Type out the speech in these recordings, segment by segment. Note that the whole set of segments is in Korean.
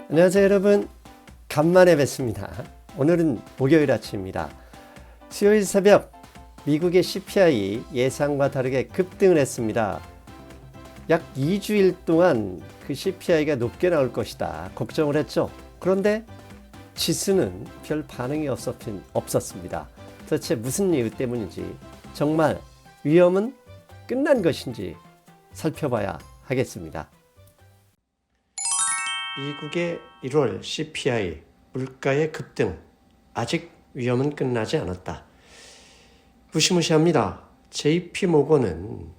안녕하세요 여러분, 간만에 뵙습니다. 오늘은 목요일 아침입니다. 수요일 새벽 미국의 CPI 예상과 다르게 급등을 했습니다. 약 2주일 동안 그 CPI가 높게 나올 것이다 걱정을 했죠. 그런데 지수는 별 반응이 없었습니다. 도대체 무슨 이유 때문인지, 정말 위험은 끝난 것인지 살펴봐야 하겠습니다. 미국의 1월 CPI 물가의 급등, 아직 위험은 끝나지 않았다. 무시무시합니다. JP모건은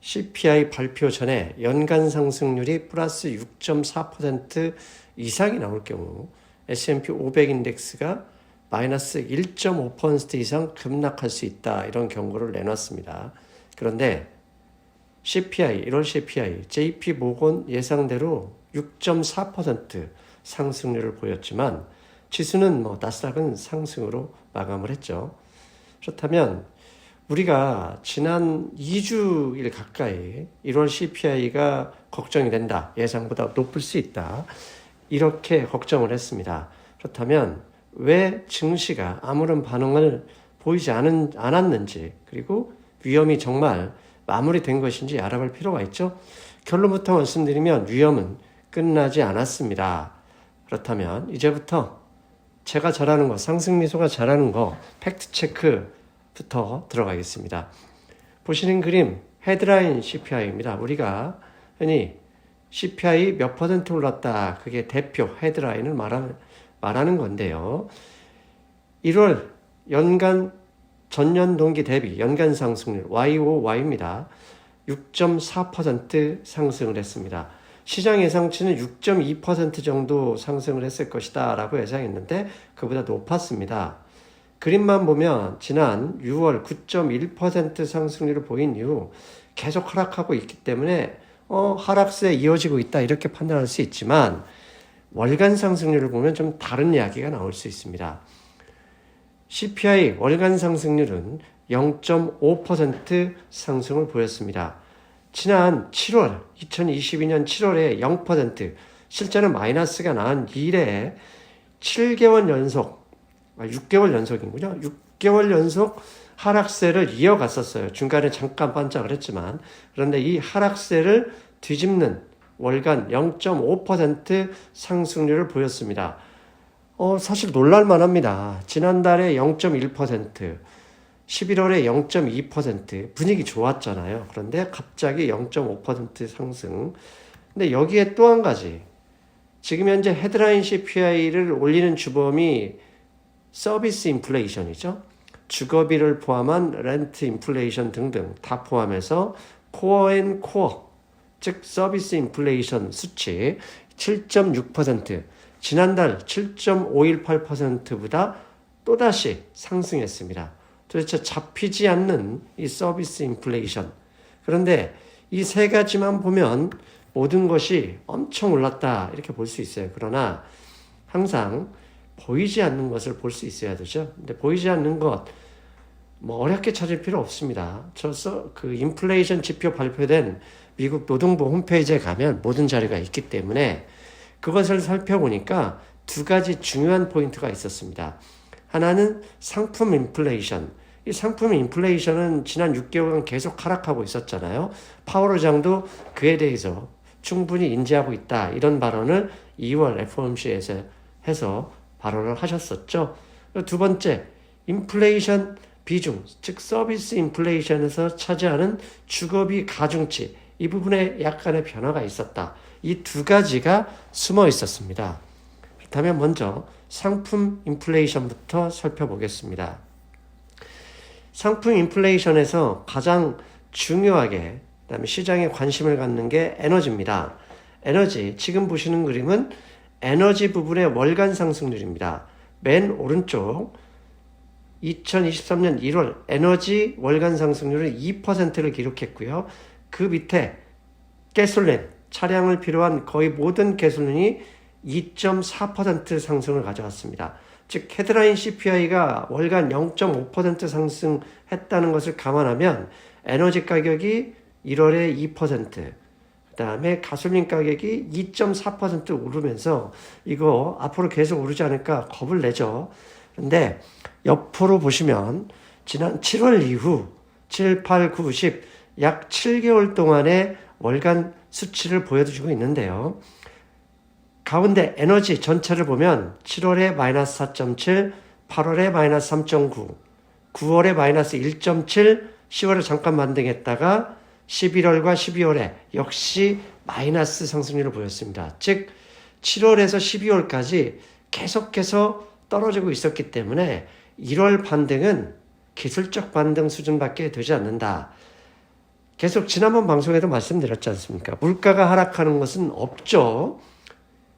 CPI 발표 전에 연간 상승률이 플러스 6.4% 이상이 나올 경우 S&P 500 인덱스가 마이너스 1.5% 이상 급락할 수 있다, 이런 경고를 내놨습니다. 그런데 CPI, 1월 CPI, JP모건 예상대로 6.4% 상승률을 보였지만 지수는 나스닥은 상승으로 마감을 했죠. 그렇다면 우리가 지난 2주일 가까이 1월 CPI가 걱정이 된다, 예상보다 높을 수 있다, 이렇게 걱정을 했습니다. 그렇다면 왜 증시가 아무런 반응을 보이지 않았는지, 그리고 위험이 정말 마무리된 것인지 알아볼 필요가 있죠. 결론부터 말씀드리면 위험은 끝나지 않았습니다. 그렇다면 이제부터 제가 잘하는 거, 상승미소가 잘하는 거 팩트체크부터 들어가겠습니다. 보시는 그림 헤드라인 CPI입니다. 우리가 흔히 CPI 몇 퍼센트 올랐다, 그게 대표 헤드라인을 말하는 건데요. 1월 연간 전년 동기 대비 연간 상승률 YOY입니다. 6.4% 상승을 했습니다. 시장 예상치는 6.2% 정도 상승을 했을 것이다 라고 예상했는데 그보다 높았습니다. 그림만 보면 지난 6월 9.1% 상승률을 보인 이후 계속 하락하고 있기 때문에 하락세에 이어지고 있다, 이렇게 판단할 수 있지만 월간 상승률을 보면 좀 다른 이야기가 나올 수 있습니다. CPI 월간 상승률은 0.5% 상승을 보였습니다. 지난 7월, 2022년 7월에 0%, 실제는 마이너스가 난 이래 7개월 연속, 6개월 연속이군요. 6개월 연속 하락세를 이어갔었어요. 중간에 잠깐 반짝을 했지만, 그런데 이 하락세를 뒤집는 월간 0.5% 상승률을 보였습니다. 사실 놀랄만 합니다. 지난달에 0.1%, 11월에 0.2%, 분위기 좋았잖아요. 그런데 갑자기 0.5% 상승. 근데 여기에 또 한 가지, 지금 현재 헤드라인 CPI를 올리는 주범이 서비스 인플레이션이죠. 주거비를 포함한 렌트 인플레이션 등등 다 포함해서 코어 앤 코어, 즉 서비스 인플레이션 수치 7.6%, 지난달 7.518%보다 또다시 상승했습니다. 도대체 잡히지 않는 이 서비스 인플레이션. 그런데 이 세 가지만 보면 모든 것이 엄청 올랐다, 이렇게 볼 수 있어요. 그러나 항상 보이지 않는 것을 볼 수 있어야 되죠. 근데 보이지 않는 것, 어렵게 찾을 필요 없습니다. 그 인플레이션 지표 발표된 미국 노동부 홈페이지에 가면 모든 자료가 있기 때문에 그것을 살펴보니까 두 가지 중요한 포인트가 있었습니다. 하나는 상품 인플레이션. 이 상품 인플레이션은 지난 6개월간 계속 하락하고 있었잖아요. 파월 의장도 그에 대해서 충분히 인지하고 있다, 이런 발언을 2월 FOMC에서 해서 발언을 하셨었죠. 두 번째, 인플레이션 비중, 즉 서비스 인플레이션에서 차지하는 주거비 가중치, 이 부분에 약간의 변화가 있었다. 이 두 가지가 숨어 있었습니다. 그렇다면 먼저 상품 인플레이션부터 살펴보겠습니다. 상품 인플레이션에서 가장 중요하게, 그다음에 시장에 관심을 갖는 게 에너지입니다. 에너지, 지금 보시는 그림은 에너지 부분의 월간 상승률입니다. 맨 오른쪽 2023년 1월 에너지 월간 상승률은 2%를 기록했고요. 그 밑에 가솔린, 차량을 필요한 거의 모든 가솔린이 2.4% 상승을 가져왔습니다. 즉 헤드라인 CPI가 월간 0.5% 상승했다는 것을 감안하면 에너지 가격이 1월에 2%, 그다음에 가솔린 가격이 2.4% 오르면서 이거 앞으로 계속 오르지 않을까 겁을 내죠. 그런데 옆으로 보시면 지난 7월 이후 7, 8, 9, 10 약 7개월 동안의 월간 수치를 보여주고 있는데요. 가운데 에너지 전체를 보면 7월에 마이너스 4.7, 8월에 마이너스 3.9, 9월에 마이너스 1.7, 10월에 잠깐 반등했다가 11월과 12월에 역시 마이너스 상승률을 보였습니다. 즉 7월에서 12월까지 계속해서 떨어지고 있었기 때문에 1월 반등은 기술적 반등 수준밖에 되지 않는다. 계속 지난번 방송에도 말씀드렸지 않습니까? 물가가 하락하는 것은 없죠.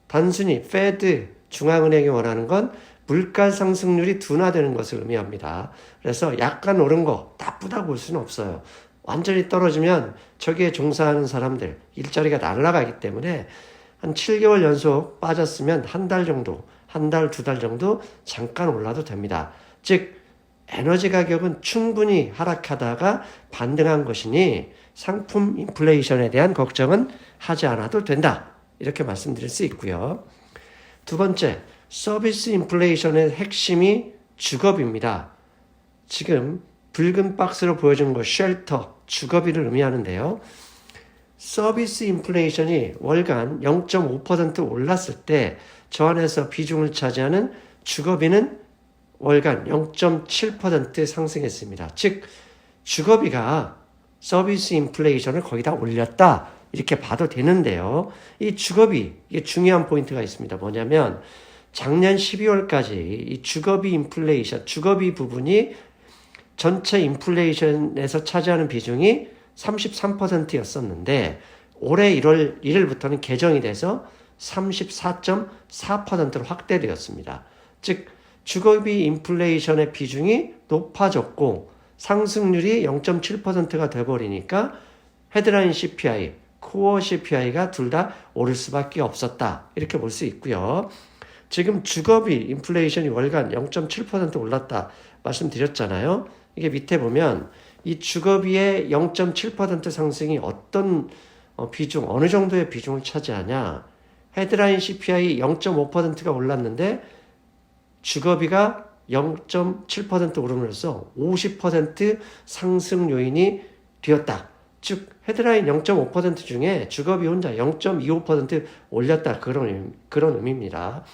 단순히 페드 중앙은행이 원하는 건 물가 상승률이 둔화되는 것을 의미합니다. 그래서 약간 오른 거 나쁘다고 볼 수는 없어요. 완전히 떨어지면 저기에 종사하는 사람들 일자리가 날아가기 때문에 한 7개월 연속 빠졌으면 한 달 정도, 한 달, 두 달 정도 잠깐 올라도 됩니다. 즉 에너지 가격은 충분히 하락하다가 반등한 것이니 상품 인플레이션에 대한 걱정은 하지 않아도 된다. 이렇게 말씀드릴 수 있고요. 두 번째, 서비스 인플레이션의 핵심이 주거비입니다. 지금 붉은 박스로 보여준 거 쉘터, 주거비를 의미하는데요. 서비스 인플레이션이 월간 0.5% 올랐을 때 저 안에서 비중을 차지하는 주거비는 월간 0.7% 상승했습니다. 즉 주거비가 서비스 인플레이션을 거의 다 올렸다 이렇게 봐도 되는데요. 이 주거비 이게 중요한 포인트가 있습니다. 뭐냐면 작년 12월까지 이 주거비 인플레이션 주거비 부분이 전체 인플레이션에서 차지하는 비중이 33%였었는데 올해 1월 1일부터는 개정이 돼서 34.4%로 확대되었습니다. 즉 주거비 인플레이션의 비중이 높아졌고 상승률이 0.7%가 돼버리니까 헤드라인 CPI, 코어 CPI가 둘 다 오를 수밖에 없었다. 이렇게 볼 수 있고요. 지금 주거비 인플레이션이 월간 0.7% 올랐다 말씀드렸잖아요. 이게 밑에 보면 이 주거비의 0.7% 상승이 어떤 비중, 어느 정도의 비중을 차지하냐. 헤드라인 CPI 0.5%가 올랐는데 주거비가 0.7% 오름으로써 50% 상승 요인이 되었다. 즉 헤드라인 0.5% 중에 주거비 혼자 0.25% 올렸다. 그런 의미입니다.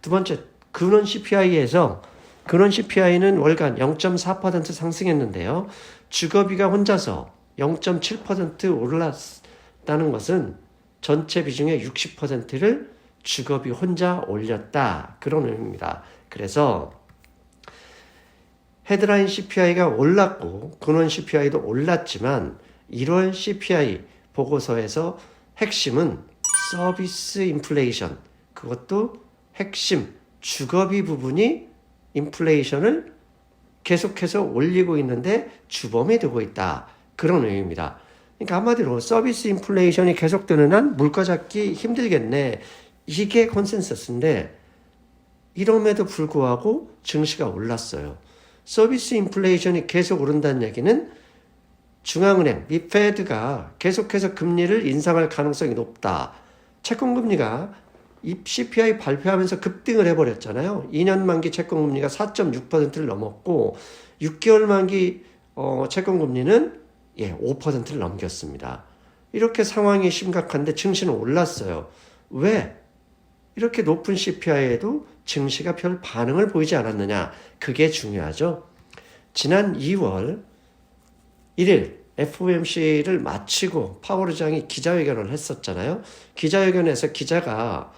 두 번째, 근원 CPI에서 근원 CPI는 월간 0.4% 상승했는데요. 주거비가 혼자서 0.7% 올랐다는 것은 전체 비중의 60%를 주거비 혼자 올렸다. 그런 의미입니다. 그래서 헤드라인 CPI가 올랐고 근원 CPI도 올랐지만 1월 CPI 보고서에서 핵심은 서비스 인플레이션, 그것도 핵심 주거비 부분이 인플레이션을 계속해서 올리고 있는데 주범이 되고 있다. 그런 의미입니다. 그러니까 한마디로 서비스 인플레이션이 계속되는 한 물가 잡기 힘들겠네. 이게 컨센서스인데 이럼에도 불구하고 증시가 올랐어요. 서비스 인플레이션이 계속 오른다는 얘기는 중앙은행, 미 페드가 계속해서 금리를 인상할 가능성이 높다. 채권금리가 CPI 발표하면서 급등을 해버렸잖아요. 2년 만기 채권금리가 4.6%를 넘었고 6개월 만기 채권금리는 5%를 넘겼습니다. 이렇게 상황이 심각한데 증시는 올랐어요. 왜? 이렇게 높은 CPI에도 증시가 별 반응을 보이지 않았느냐. 그게 중요하죠. 지난 2월 1일 FOMC를 마치고 파월 의장이 기자회견을 했었잖아요. 기자회견에서 기자가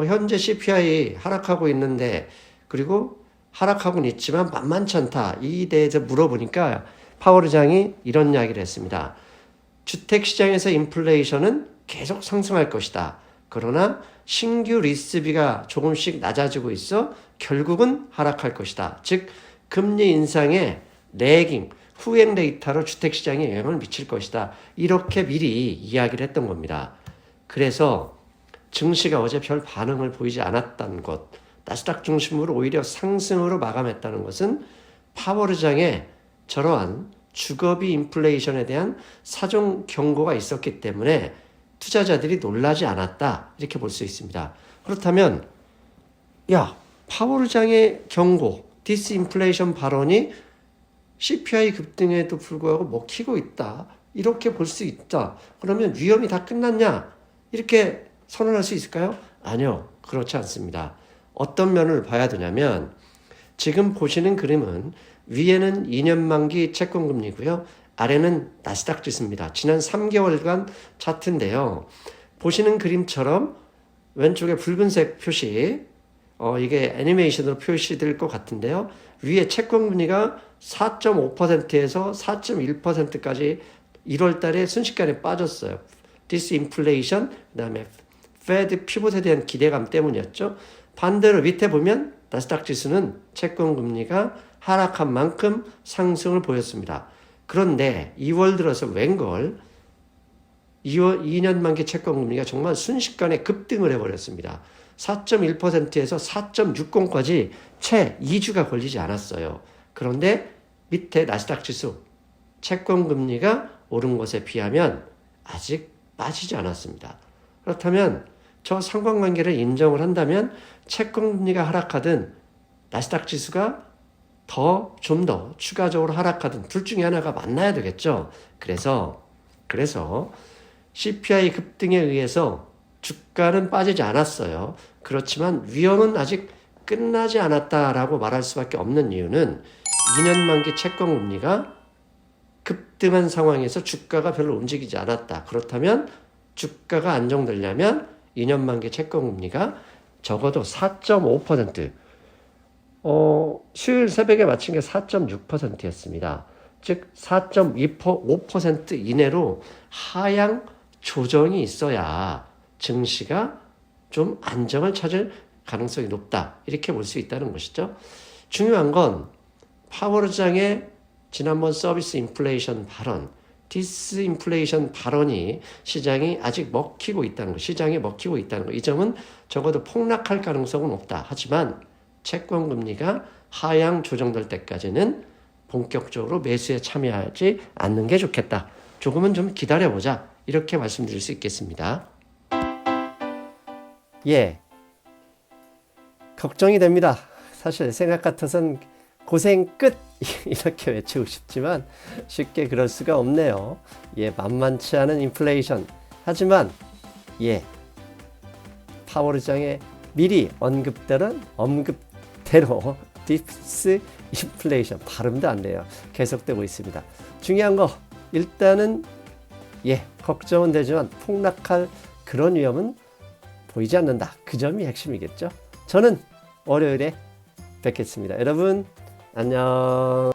현재 CPI 하락하고 있는데 그리고 하락하고는 있지만 만만치 않다. 이 대해서 물어보니까 파월 의장이 이런 이야기를 했습니다. 주택시장에서 인플레이션은 계속 상승할 것이다. 그러나 신규 리스비가 조금씩 낮아지고 있어 결국은 하락할 것이다. 즉 금리 인상의 레깅, 후행 데이터로 주택시장에 영향을 미칠 것이다. 이렇게 미리 이야기를 했던 겁니다. 그래서 증시가 어제 별 반응을 보이지 않았다는 것, 나스닥 중심으로 오히려 상승으로 마감했다는 것은 파월 의장의 저러한 주거비 인플레이션에 대한 사전 경고가 있었기 때문에 투자자들이 놀라지 않았다 이렇게 볼 수 있습니다. 그렇다면 파월 의장의 경고, 디스인플레이션 발언이 CPI 급등에도 불구하고 먹히고 있다 이렇게 볼 수 있다. 그러면 위험이 다 끝났냐 이렇게 선언할 수 있을까요? 아니요, 그렇지 않습니다. 어떤 면을 봐야 되냐면 지금 보시는 그림은 위에는 2년 만기 채권금리고요. 아래는 나스닥 지수입니다. 지난 3개월간 차트인데요. 보시는 그림처럼 왼쪽에 붉은색 표시, 이게 애니메이션으로 표시될 것 같은데요. 위에 채권금리가 4.5%에서 4.1%까지 1월 달에 순식간에 빠졌어요. 디스인플레이션, 그 다음에 페드 피봇에 대한 기대감 때문이었죠. 반대로 밑에 보면 나스닥 지수는 채권금리가 하락한 만큼 상승을 보였습니다. 그런데 2월 들어서 웬걸 2년 만기 채권금리가 정말 순식간에 급등을 해버렸습니다. 4.1%에서 4.60까지 채 2주가 걸리지 않았어요. 그런데 밑에 나스닥 지수 채권금리가 오른 것에 비하면 아직 빠지지 않았습니다. 그렇다면 저 상관관계를 인정을 한다면 채권금리가 하락하든 나스닥 지수가 좀 더 추가적으로 하락하든 둘 중에 하나가 만나야 되겠죠. 그래서 CPI 급등에 의해서 주가는 빠지지 않았어요. 그렇지만 위험은 아직 끝나지 않았다라고 말할 수밖에 없는 이유는 2년 만기 채권금리가 급등한 상황에서 주가가 별로 움직이지 않았다. 그렇다면 주가가 안정되려면 2년 만기 채권금리가 적어도 4.5%, 수요일 새벽에 마친 게 4.6%였습니다. 즉 4.5% 이내로 하향 조정이 있어야 증시가 좀 안정을 찾을 가능성이 높다. 이렇게 볼 수 있다는 것이죠. 중요한 건 파월 의장의 지난번 서비스 인플레이션 발언, 디스인플레이션 발언이 시장이 아직 먹히고 있다는 것, 시장에 먹히고 있다는 것. 이 점은 적어도 폭락할 가능성은 없다. 하지만 채권금리가 하향 조정될 때까지는 본격적으로 매수에 참여하지 않는 게 좋겠다. 조금은 좀 기다려보자. 이렇게 말씀드릴 수 있겠습니다. 걱정이 됩니다. 사실 생각 같아선 고생 끝 이렇게 외치고 싶지만 쉽게 그럴 수가 없네요. 만만치 않은 인플레이션. 하지만 파월 의장의 미리 언급대로 디스인플레이션 발음도 안 돼요. 계속되고 있습니다. 중요한 거 일단은 걱정은 되지만 폭락할 그런 위험은 보이지 않는다. 그 점이 핵심이겠죠. 저는 월요일에 뵙겠습니다. 여러분 안녕.